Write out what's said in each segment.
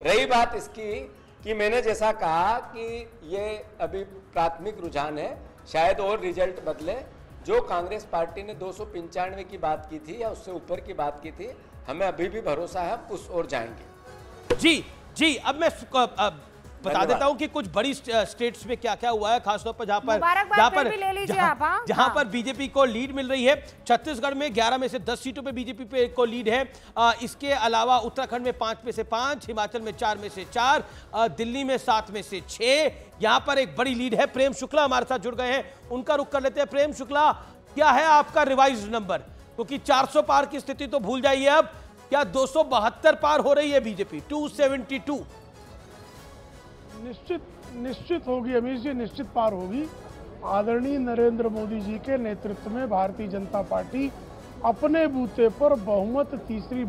रही बात इसकी कि मैंने जैसा कहा कि ये अभी प्राथमिक रुझान है, शायद और रिजल्ट बदले। जो कांग्रेस पार्टी ने 295 की बात की थी या उससे ऊपर की बात की थी, हमें अभी भी भरोसा है हम उस ओर जाएंगे। जी अब मैं बता देता हूं कि कुछ बड़ी स्टेट्स में क्या क्या हुआ है, खासतौर पर जहां पर बीजेपी को लीड मिल रही है। छत्तीसगढ़ में 11 में से 10 सीटों पे बीजेपी को लीड है। इसके अलावा उत्तराखंड में 5 में से 5, हिमाचल में 4 में से 4, दिल्ली में 7 में से 6। यहां पर एक बड़ी लीड है। प्रेम शुक्ला हमारे साथ जुड़ गए हैं, उनका रुख कर लेते हैं। प्रेम शुक्ला, क्या है आपका रिवाइज्ड नंबर? क्योंकि 400 पार की स्थिति तो भूल जाइए, अब क्या 272 पार हो रही है बीजेपी? 272 निश्चित होगी अमीश जी, निश्चित पार होगी। आदरणीय नरेंद्र मोदी जी के नेतृत्व में भारतीय जनता पार्टी अपने बूते पर बहुमत तीसरी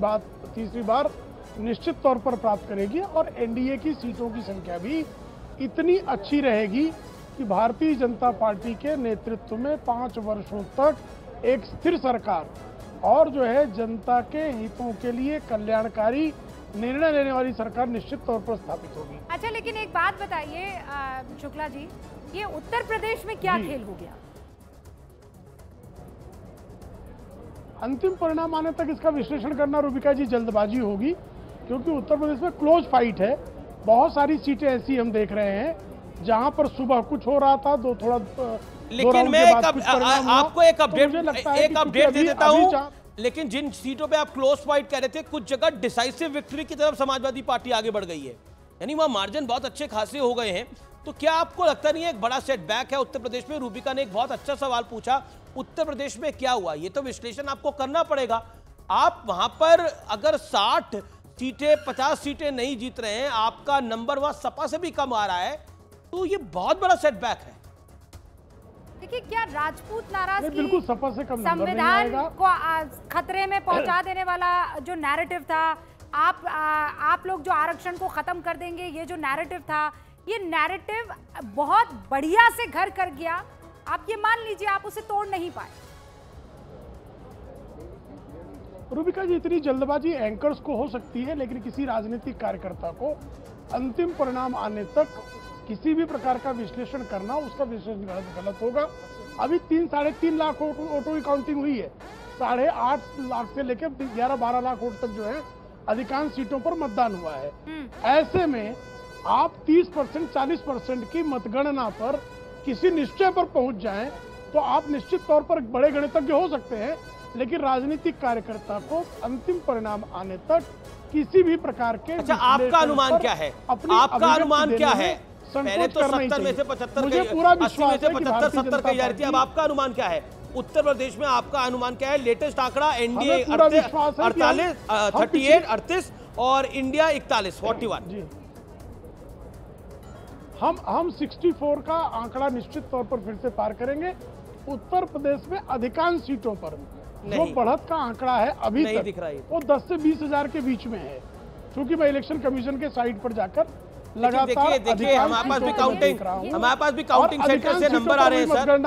बार निश्चित तौर पर प्राप्त करेगी और एनडीए की सीटों की संख्या भी इतनी अच्छी रहेगी कि भारतीय जनता पार्टी के नेतृत्व में 5 वर्षों तक एक स्थिर सरकार और जो है जनता के हितों के लिए कल्याणकारी निर्णय लेने वाली सरकार निश्चित तौर पर स्थापित होगी। अच्छा, लेकिन एक बात बताइए शुक्ला जी, ये उत्तर प्रदेश में क्या खेल हो गया? अंतिम परिणाम आने तक इसका विश्लेषण करना रूबिका जी जल्दबाजी होगी, क्योंकि उत्तर प्रदेश में क्लोज फाइट है। बहुत सारी सीटें ऐसी हम देख रहे हैं जहां पर सुबह कुछ हो रहा था, लेकिन मैं आपको एक अपडेट दे देता हूं। लेकिन जिन सीटों पे आप क्लोज फाइट कह रहे थे, कुछ जगह डिसाइसिव विक्ट्री की तरफ समाजवादी पार्टी आगे बढ़ गई है, यानी वहां मार्जिन बहुत अच्छे खासे हो गए हैं। तो क्या आपको लगता नहीं है एक बड़ा सेटबैक है उत्तर प्रदेश में? रूबिका ने एक बहुत अच्छा सवाल पूछा, उत्तर प्रदेश में क्या हुआ, ये तो विश्लेषण आपको करना पड़ेगा। आप वहां पर अगर 60 सीटें 50 सीटें नहीं जीत रहे हैं, आपका नंबर वहां सपा से भी कम आ रहा है, तो ये बहुत बड़ा सेटबैक है। देखिए, क्या राजपूत नाराज की बिल्कुल सपा से कम संविधान को खतरे में पहुंचा देने वाला जो नैरेटिव था, आप लोग जो आरक्षण को खत्म कर देंगे, ये जो नैरेटिव था, ये नैरेटिव बहुत बढ़िया से घर कर गया। आप ये मान लीजिए आप उसे तोड़ नहीं पाए। रूबिका जी, इतनी जल्दबाजी एंकर्स को हो सकती है, लेकिन किसी राजनीतिक कार्यकर्ता को अंतिम परिणाम आने तक किसी भी प्रकार का विश्लेषण करना, उसका विश्लेषण गलत होगा। अभी 3-3.5 लाख वोटों की काउंटिंग हुई है। 8.5 लाख से लेकर 11-12 लाख वोट तक जो है अधिकांश सीटों पर मतदान हुआ है। ऐसे में आप 30% 40% की मतगणना पर किसी निश्चय पर पहुंच जाएं तो आप निश्चित तौर पर बड़े गणितज्ञ हो सकते हैं, लेकिन राजनीतिक कार्यकर्ता को अंतिम परिणाम आने तक किसी भी प्रकार के आपका अनुमान क्या है? आपका अनुमान क्या है? पहले तो 70 में से 75 मुझे पूरा 80 में से 75 70 कही जा रही थी, अब आपका अनुमान क्या है? उत्तर प्रदेश में आपका अनुमान क्या है? लेटेस्ट आंकड़ा एनडीए 38 और इंडिया 41 41। हम 64 का आंकड़ा निश्चित तौर पर फिर से पार करेंगे। उत्तर प्रदेश में अधिकांश सीटों पर जो बढ़त का आंकड़ा है अभी तक दिख रहा है, वो 10 से 20 हजार के बीच में है। क्योंकि मैं इलेक्शन कमीशन के साइट पर जाकर लगातार देखिए हमारे पास भी काउंटिंग सेंटर से नंबर आ रहे हैं सर।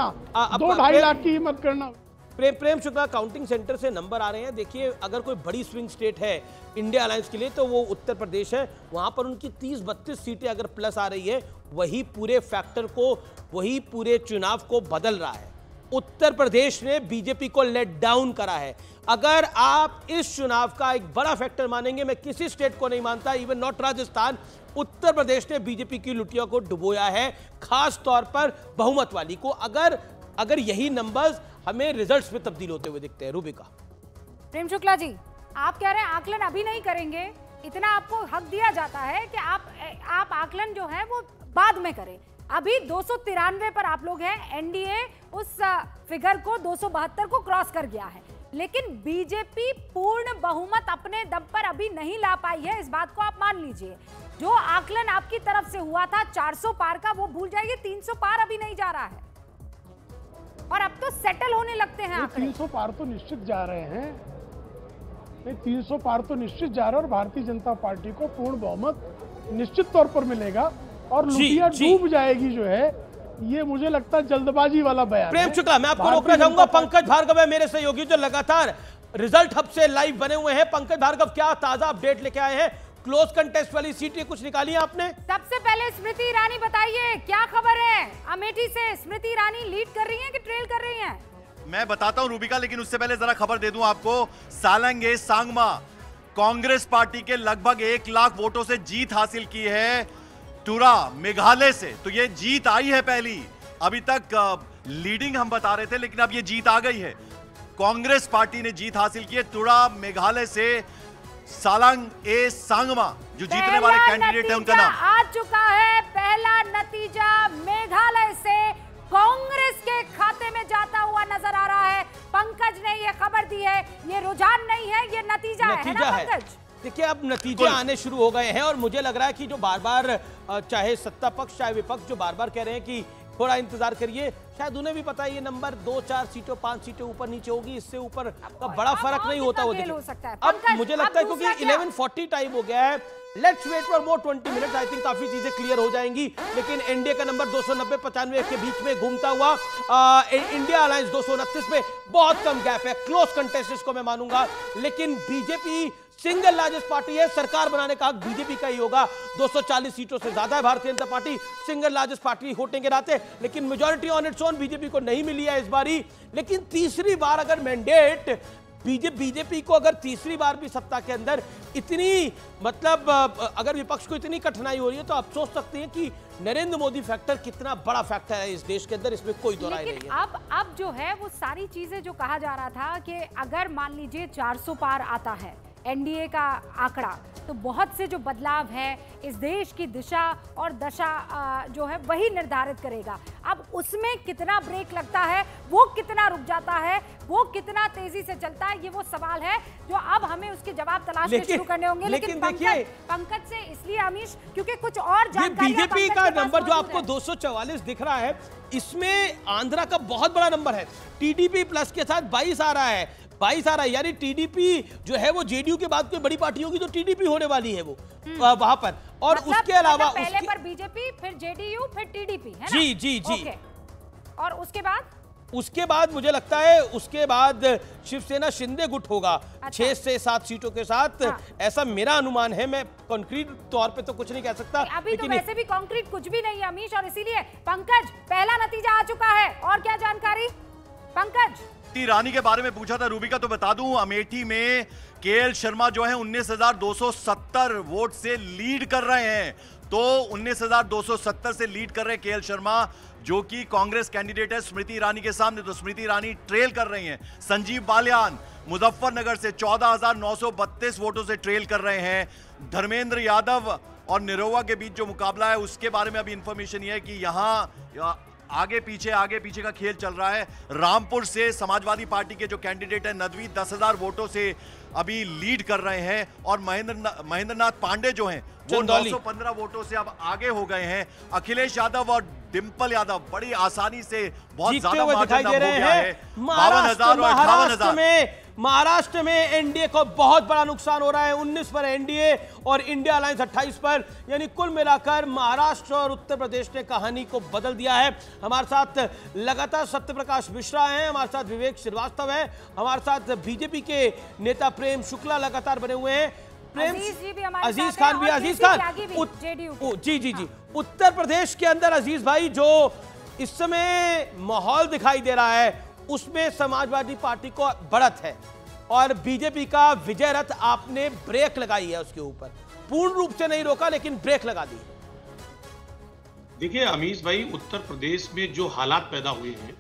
2-2.5 लाख की मतगणना। प्रेम शुक्ला, काउंटिंग सेंटर से नंबर आ रहे हैं। देखिए, अगर कोई बड़ी स्विंग स्टेट है इंडिया अलायंस के लिए तो वो उत्तर प्रदेश है। वहां पर उनकी 30-32 सीटें अगर प्लस आ रही है, वही पूरे फैक्टर को, वही पूरे चुनाव को बदल रहा है। उत्तर प्रदेश ने बीजेपी को लेट डाउन करा है। अगर आप इस चुनाव का एक बड़ा फैक्टर मानेंगे, मैं किसी स्टेट को नहीं मानता, इवन नॉट राजस्थान, उत्तर प्रदेश ने बीजेपी की लुटिया को डुबोया है, खास तौर पर बहुमत वाली को। अगर यही नंबर्स हमें रिजल्ट्स में तब्दील होते हुए दिखते हैं। रूबिका। प्रेम शुक्ला जी, आप कह रहे हैं आकलन अभी नहीं करेंगे, इतना आपको हक दिया जाता है कि आप आकलन जो है वो बाद में करें। अभी 293 पर आप लोग हैं, एनडीए उस फिगर को 272 को क्रॉस कर गया है, लेकिन बीजेपी पूर्ण बहुमत अपने दम पर अभी नहीं ला पाई है। इस बात को आप मान लीजिए। जो आकलन आपकी तरफ से हुआ था 400 पार का, वो भूल जाइए, 300 पार अभी नहीं जा रहा है और अब तो सेटल होने लगते हैं आंकड़े। 300 पार तो निश्चित जा रहे हैं, 300 पार तो निश्चित जा रहे हैं और भारतीय जनता पार्टी को पूर्ण बहुमत निश्चित तौर पर मिलेगा और लुटिया डूब जाएगी जो है, ये मुझे लगता है जल्दबाजी वाला बयान। प्रेम शुक्ला, मैं आपको रोकना चाहूंगा। पंकज भार्गव है मेरे सहयोगी जो लगातार रिजल्ट हब से लाइव बने हुए हैं। पंकज भार्गव, क्या ताजा अपडेट लेके आए हैं क्लोज कंटेस्ट वाली सीटें कुछ निकाली आपने? सबसे पहले स्मृति ईरानी बताइए क्या खबर है अमेठी से? स्मृति ईरानी लीड कर रही हैं कि ट्रेल कर रही हैं? मैं बताता हूं रूबिका, लेकिन उससे पहले जरा खबर दे दूं आपको। सालंगे सांगमा कांग्रेस पार्टी के लगभग 1 लाख वोटों से जीत हासिल की है टुरा मेघालय से। तो ये जीत आई है पहली। अभी तक लीडिंग हम बता रहे थे, लेकिन अब ये जीत आ गई है। कांग्रेस पार्टी ने जीत हासिल की है टुरा मेघालय से। सालंग ए सांगमा जो जीतने वाले कैंडिडेट है उनका नाम आ चुका है। पहला नतीजा मेघालय से कांग्रेस के खाते में जाता हुआ नजर आ रहा है। पंकज ने ये खबर दी है, ये रुझान नहीं है, ये नतीजा है ना पंकज? देखिए अब नतीजे आने शुरू हो गए हैं और मुझे लग रहा है कि जो बार बार चाहे सत्ता पक्ष चाहे विपक्ष जो बार बार कह रहे हैं कि थोड़ा इंतजार करिए, शायद उन्हें भी पता है ये नंबर 2-4 सीटों 5 सीटें ऊपर नीचे होगी, इससे ऊपर का बड़ा फर्क नहीं होता। वो देखिए अब मुझे लगता है क्योंकि 11:40 टाइम हो गया है, let's wait for more 20 minutes. I think काफी चीजें क्लियर हो जाएंगी। लेकिन एनडीए का नंबर 290-95 के बीच में घूमता हुआ इंडिया अलायंस 229 पे बहुत कम गैप है। क्लोज कंटेस्ट इसको मैं मानूंगा, लेकिन बीजेपी सिंगल लार्जेस्ट पार्टी है, सरकार बनाने का हक बीजेपी का ही होगा। 240 सीटों से ज्यादा है Bharatiya Janata party single largest party होने के नाते, लेकिन majority on its own BJP को नहीं मिली है इस बारी। लेकिन तीसरी बार अगर मैंडेट बीजेपी को अगर तीसरी बार भी सत्ता के अंदर इतनी मतलब अगर विपक्ष को इतनी कठिनाई हो रही है तो आप सोच सकते हैं कि नरेंद्र मोदी फैक्टर कितना बड़ा फैक्टर है इस देश के अंदर, इसमें कोई दो राय नहीं है। अब जो है वो सारी चीजें जो कहा जा रहा था कि अगर मान लीजिए 400 पार आता है एनडीए का आंकड़ा, तो बहुत से जो बदलाव है इस देश की दिशा और दशा जो है वही निर्धारित करेगा। अब उसमें कितना ब्रेक लगता है, वो कितना रुक जाता है, वो कितना तेजी से चलता है, ये वो सवाल है जो अब हमें उसके जवाब तलाशने शुरू करने होंगे। लेकिन पंकज से इसलिए अमीश क्योंकि कुछ और जानकारी बीजेपी का नंबर जो आपको 244 दिख रहा है, इसमें आंध्रा का बहुत बड़ा नंबर है। टीडीपी प्लस के साथ 22 आ रहा है, 22 आ रहा है, यानी टीडीपी जो है वो जेडीयू के बाद कोई बड़ी पार्टी होगी तो टीडीपी होने वाली है वो वहां पर। और मतलब, उसके अलावा पहले पर बीजेपी, फिर जेडीयू, फिर टीडीपी, है ना? जी जी जी। और उसके बाद मुझे लगता है उसके बाद शिवसेना शिंदे गुट होगा। अच्छा। 6 से 7 सीटों के साथ। हाँ। ऐसा मेरा अनुमान है, मैं कॉन्क्रीट तौर पे तो कुछ नहीं कह सकता। अभी तो वैसे भी कॉन्क्रीट कुछ भी नहीं है अमीश, और इसीलिए पंकज पहला नतीजा आ चुका है। और क्या जानकारी पंकज? ईरानी के बारे में पूछा था रूबिका, तो बता दूं अमेठी में केएल शर्मा जो है 19,270 वोट से लीड कर रहे हैं। तो 19,270 से लीड कर रहे हैं केएल शर्मा, जो कि कांग्रेस कैंडिडेट है स्मृति ईरानी के सामने। तो स्मृति ईरानी ट्रेल कर रही हैं। संजीव बालियान मुजफ्फरनगर से 14,932 वोटों से ट्रेल कर रहे हैं। धर्मेंद्र यादव और निरोवा के बीच जो मुकाबला है उसके बारे में अभी इंफॉर्मेशन ये है कि यहां आगे पीछे का खेल चल रहा है। रामपुर से समाजवादी पार्टी के जो कैंडिडेट है नदवी 10,000 वोटों से अभी लीड कर रहे हैं। और महेंद्रनाथ पांडे जो हैं वो 915 वोटों से अब आगे हो गए हैं। अखिलेश यादव और डिंपल यादव बड़ी आसानी से बहुत ज्यादा दिखाई दे रहे हैं। 52,000 और 58,000 महाराष्ट्र में एनडीए को बहुत बड़ा नुकसान हो रहा है। 19 पर एनडीए और इंडिया अलायंस 28 पर, यानी कुल मिलाकर महाराष्ट्र और उत्तर प्रदेश ने कहानी को बदल दिया है। हमारे साथ लगातार सत्यप्रकाश मिश्रा हैं, हमारे साथ विवेक श्रीवास्तव है, हमारे साथ बीजेपी के नेता प्रेम शुक्ला लगातार बने हुए हैं। अजीज खान भी, अजीज खान जी। उत्तर प्रदेश के अंदर अजीज भाई जो इस समय माहौल दिखाई दे रहा है उसमें समाजवादी पार्टी को बढ़त है और बीजेपी का विजय रथ आपने ब्रेक लगाई है उसके ऊपर। पूर्ण रूप से नहीं रोका लेकिन ब्रेक लगा दी। देखिए अमीश भाई, उत्तर प्रदेश में जो हालात पैदा हुए हैं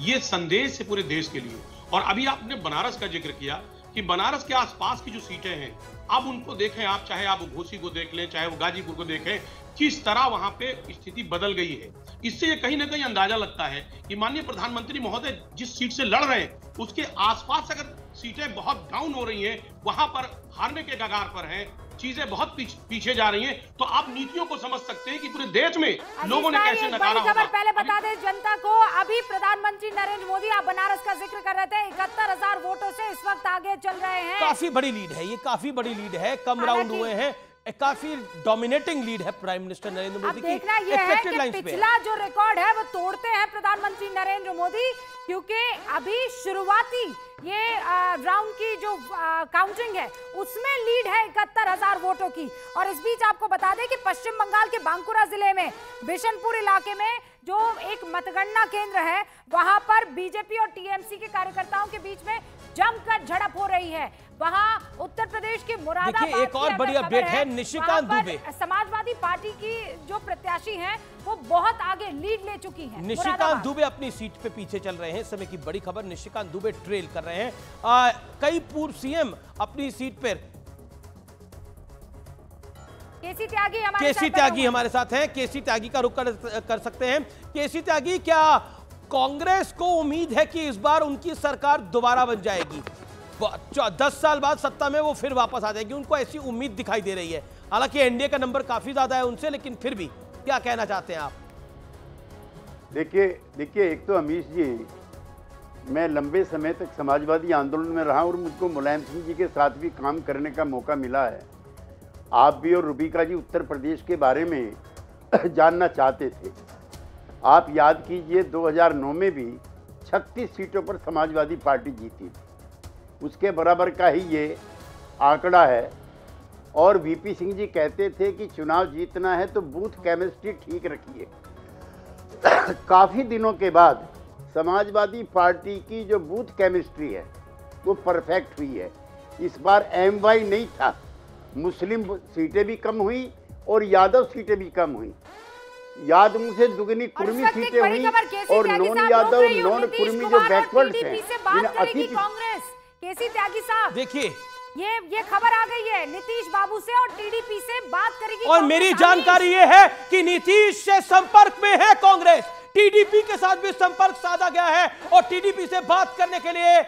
ये संदेश है पूरे देश के लिए। और अभी आपने बनारस का जिक्र किया कि बनारस के आसपास की जो सीटें हैं अब उनको देखें आप, चाहे आप घोसी को देख लें, चाहे वो गाजीपुर को देखें, किस तरह वहां पे स्थिति बदल गई है। इससे ये कहीं ना कहीं अंदाजा लगता है कि माननीय प्रधानमंत्री महोदय जिस सीट से लड़ रहे हैं उसके आसपास अगर सीटें बहुत डाउन हो रही हैं, वहां पर हारने के कगार पर हैं, चीजें बहुत पीछे जा रही हैं, तो आप नीतियों को समझ सकते हैं कि पूरे देश में लोगों ने कैसे नकारा होगा। पहले बता दें जनता को, अभी प्रधानमंत्री नरेंद्र मोदी, आप बनारस का जिक्र कर रहे थे, 71,000 वोटों से इस वक्त आगे चल रहे हैं। काफी बड़ी लीड है ये, काफी बड़ी लीड है। कम राउंड हुए हैं, काफी डोमिनेटिंग लीड है प्राइम मिनिस्टर नरेंद्र मोदी की देखना यह है एक्सपेक्टेड कि लाइंस पे। पिछला जो रिकॉर्ड है वो तोड़ते हैं प्रधानमंत्री नरेंद्र मोदी, क्योंकि अभी शुरुआती ये राउंड की जो काउंटिंग है उसमें लीड है 71,000 वोटों की। और इस बीच आपको बता दें कि पश्चिम बंगाल के बांकुरा जिले में बिशनपुर इलाके में जो एक मतगणना केंद्र है वहां पर बीजेपी और टीएमसी के कार्यकर्ताओं के बीच में जमकर झड़प हो रही है। वहां उत्तर प्रदेश के मुरादाबाद देखिए एक और बड़ी अपडेट है, निशिकांत दुबे समाजवादी पार्टी की जो प्रत्याशी हैं वो बहुत आगे लीड ले चुकी हैं। निशिकांत दुबे अपनी सीट पे पीछे चल रहे हैं। इस समय की बड़ी खबर, निशिकांत दुबे ट्रेल कर रहे हैं। कई पूर्व सीएम अपनी सीट पर। केसी त्यागी हमारे साथ हैं। केसी त्यागी का रुख कर सकते हैं। केसी त्यागी, क्या कांग्रेस को उम्मीद है कि इस बार उनकी सरकार दोबारा बन जाएगी? 10 साल बाद सत्ता में वो फिर वापस आ जाएगी, उनको ऐसी उम्मीद दिखाई दे रही है। हालांकि एनडीए का नंबर काफी ज्यादा है उनसे, लेकिन फिर भी क्या कहना चाहते हैं आप? देखिए एक तो अमीश जी, मैं लंबे समय तक समाजवादी आंदोलन में रहा और मुझको मुलायम सिंह जी के साथ भी काम करने का मौका मिला है। आप भी और रूबिका जी उत्तर प्रदेश के बारे में जानना चाहते थे। आप याद कीजिए 2009 में भी 36 सीटों पर समाजवादी पार्टी जीती, उसके बराबर का ही ये आंकड़ा है। और वीपी सिंह जी कहते थे कि चुनाव जीतना है तो बूथ केमिस्ट्री ठीक रखिए। काफ़ी दिनों के बाद समाजवादी पार्टी की जो बूथ केमिस्ट्री है वो परफेक्ट हुई है। इस बार एमवाई नहीं था, मुस्लिम सीटें भी कम हुई और यादव सीटें भी कम हुई। यादवों से दुगनी कुर्मी सीटें हुई और नॉन यादव नॉन कुर्मी जो बैकवर्ड हैं कांग्रेस। केसी त्यागी साहब देखिए, ये खबर आ गई है नीतीश बाबू से और टीडीपी से बात करेगी। और मेरी जानकारी ये है कि नीतीश से संपर्क में है कांग्रेस। टीडीपी के साथ भी संपर्क साधा गया है और टीडीपी से बात करने के लिए